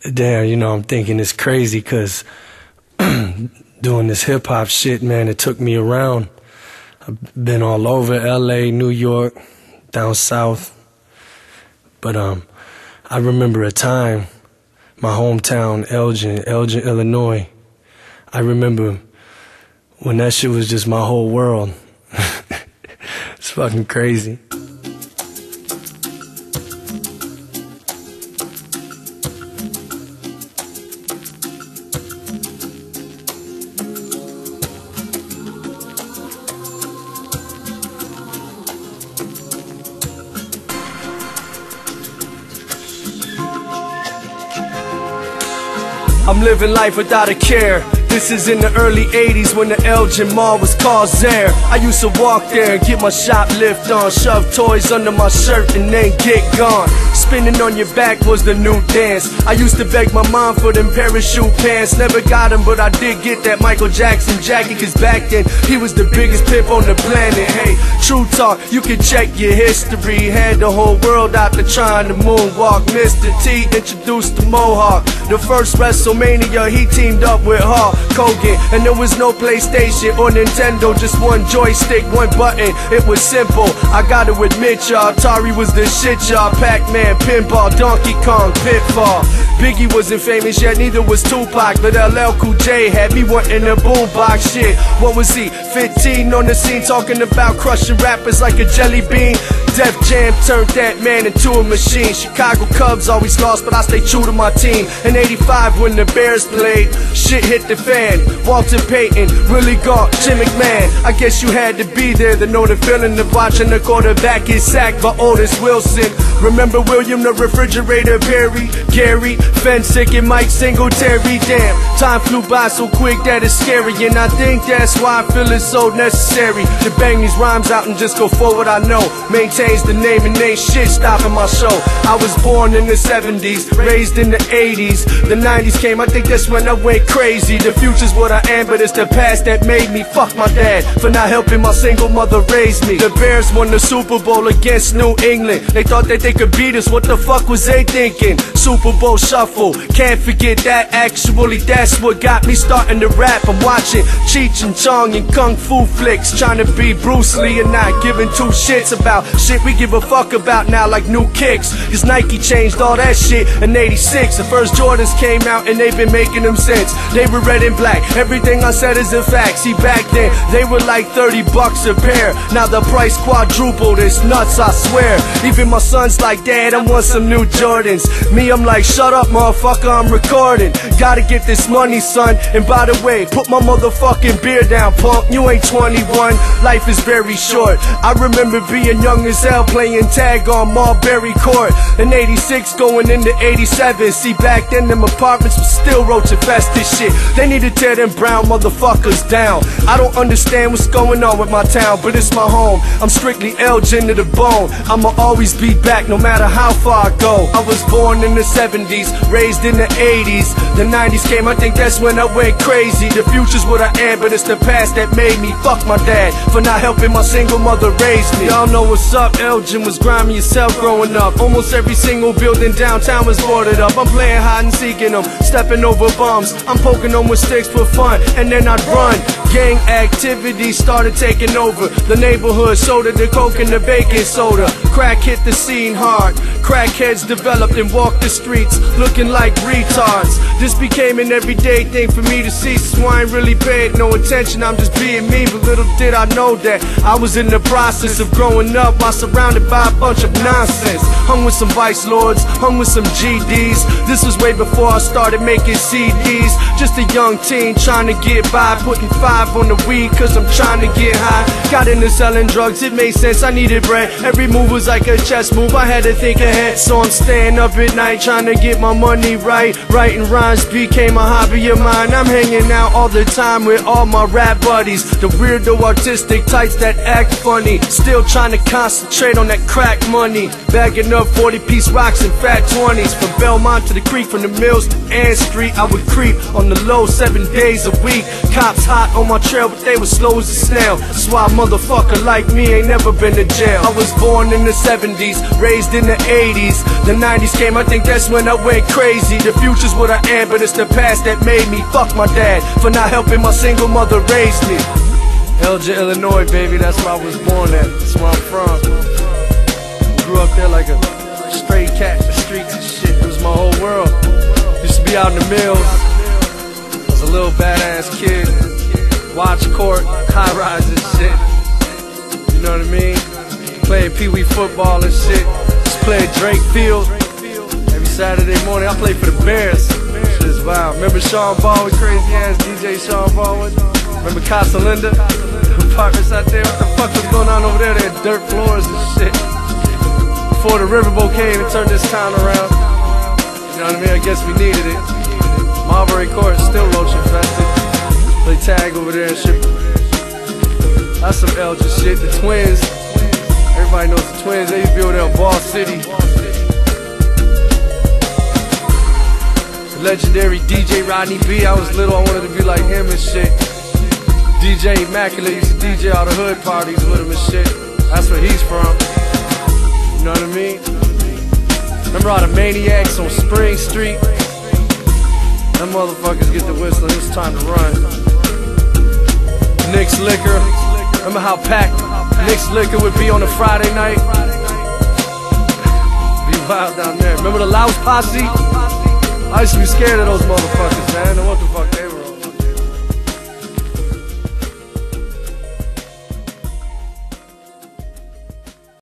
Damn, you know, I'm thinking it's crazy because doing this hip-hop shit, man, it took me around. I've been all over LA, New York, down south. But I remember a time, my hometown, Elgin, Illinois. I remember when that shit was just my whole world. It's fucking crazy. I'm living life without a care. This is in the early 80s when the Elgin Mall was called Zaire. I used to walk there and get my shoplift on, shove toys under my shirt and then get gone. Spinning on your back was the new dance. I used to beg my mom for them parachute pants. Never got them, but I did get that Michael Jackson jacket, cause back then he was the biggest pimp on the planet. Hey, true talk, you can check your history. Had the whole world out there trying to moonwalk. Mr. T introduced the Mohawk. The first WrestleMania he teamed up with Hulk Hogan, and there was no PlayStation or Nintendo, just one joystick, one button. It was simple, I gotta admit y'all. Atari was the shit, y'all. Pac-Man, pinball, Donkey Kong, Pitfall. Biggie wasn't famous yet, neither was Tupac, but LL Cool J had me wanting a boombox. Shit, what was he? 15 on the scene, talking about crushing rappers like a jelly bean. Def Jam turned that man into a machine. Chicago Cubs always lost, but I stay true to my team. In '85 when the Bears played, shit hit the fan. Walter Payton, Willie Gault, Jim McMahon. I guess you had to be there to know the feeling of watching the quarterback get sacked by Otis Wilson. Remember William the Refrigerator Perry, Gary Fensick and Mike Singletary. Damn, time flew by so quick that it's scary, and I think that's why I feel it's so necessary to bang these rhymes out and just go forward. I know, maintains the name and ain't shit stopping my show. I was born in the 70s, raised in the 80s. The 90s came, I think that's when I went crazy. The future's what I am, but it's the past that made me. Fuck my dad for not helping my single mother raise me. The Bears won the Super Bowl against New England. They thought that they could beat us, what the fuck was they thinking? Super Bowl shuffle, can't forget that. Actually, that's what got me starting to rap. I'm watching Cheech and Chong and Kung Fu flicks, trying to be Bruce Lee and not giving two shits about shit we give a fuck about now, like new kicks. Cause Nike changed all that shit in '86. The first Jordans came out and they've been making them since. They were red and black, everything I said is a fact. See, back then they were like 30 bucks a pair. Now the price quadrupled, it's nuts, I swear. Even my son's like, Dad, I want some new Jordans. Me, I'm like, shut up motherfucker, I'm recording. Gotta get this money, son. And by the way, put my motherfucking beer down, punk. You ain't 21, life is very short. I remember being young as hell, playing tag on Marbury Court. In '86 going into '87. See, back then them apartments was still roach infested shit. They need to tear them brown motherfuckers down. I don't understand what's going on with my town, but it's my home. I'm strictly Elgin to the bone. I'ma always be back no matter how far I go. I was born in the 70s, raised in the 80s. The 90s came, I think that's when I went crazy. The future's what I am, but it's the past that made me. Fuck my dad for not helping my single mother raise me. Y'all know what's up, Elgin was grimy as hell growing up. Almost every single building downtown was boarded up. I'm playing hide and seek in them, stepping over bums. I'm poking them with sticks for fun, and then I'd run. Gang activity started taking over the neighborhood, soda, the coke and the baking soda. Crack hit the scene hard. Crackheads developed and walked the streets looking like retards. This became an everyday thing for me to see, so I ain't really paid no attention, I'm just being me. But little did I know that I was in the process of growing up while surrounded by a bunch of nonsense. Hung with some vice lords, hung with some GDs. This was way before I started making CDs. Just a young teen trying to get by, putting 5 on the weed cause I'm trying to get high. Got into selling drugs, it made sense, I needed bread. Every move was like a chess move, I had to think ahead. So I'm staying up at night trying to get my money right. Writing rhymes became a hobby of mine. I'm hanging out all the time with all my rap buddies, the weirdo artistic types that act funny. Still trying to concentrate on that crack money. Bagging up 40-piece rocks and fat 20s. From Belmont to the creek, from the mills to Ann Street, I would creep on the low 7 days a week. Cops hot on my trail, but they were slow as a snail. That's why a motherfucker like me ain't never been to jail. I was born in the 70s, raised in the 80s. The 90s came, I think that's when I went crazy. The future's what I am, but it's the past that made me. Fuck my dad for not helping my single mother raise me. Elgin, Illinois, baby, that's where I was born at. That's where I'm from. Grew up there like a stray cat, the streets and shit. It was my whole world. Used to be out in the mills. I was a little badass kid. Watch court, high rise and shit. You know what I mean? Playing pee-wee football and shit. Just playing Drake Field every Saturday morning. I played for the Bears. Shit is wild. Remember Sean Baldwin, crazy ass DJ Sean Baldwin? Remember Casa Linda? The apartments out there. What the fuck was going on over there? They had dirt floors and shit. Before the riverboat came and turned this town around. You know what I mean? I guess we needed it. Marbury Court still roach infested. Play tag over there and shit. That's some Elgin shit. The Twins. Everybody knows the Twins. They used to be over there in Ball City. The legendary DJ Rodney B. I was little, I wanted to be like him and shit. DJ Immaculate used to DJ all the hood parties with him and shit. That's where he's from. You know what I mean? Remember all the Maniacs on Spring Street? Them motherfuckers get the whistle, it was time to run. Nick's Liquor. Remember how packed Nick's Liquor would be on a Friday night? Be wild down there. Remember the Louse Posse? I used to be scared of those motherfuckers, man. What the fuck they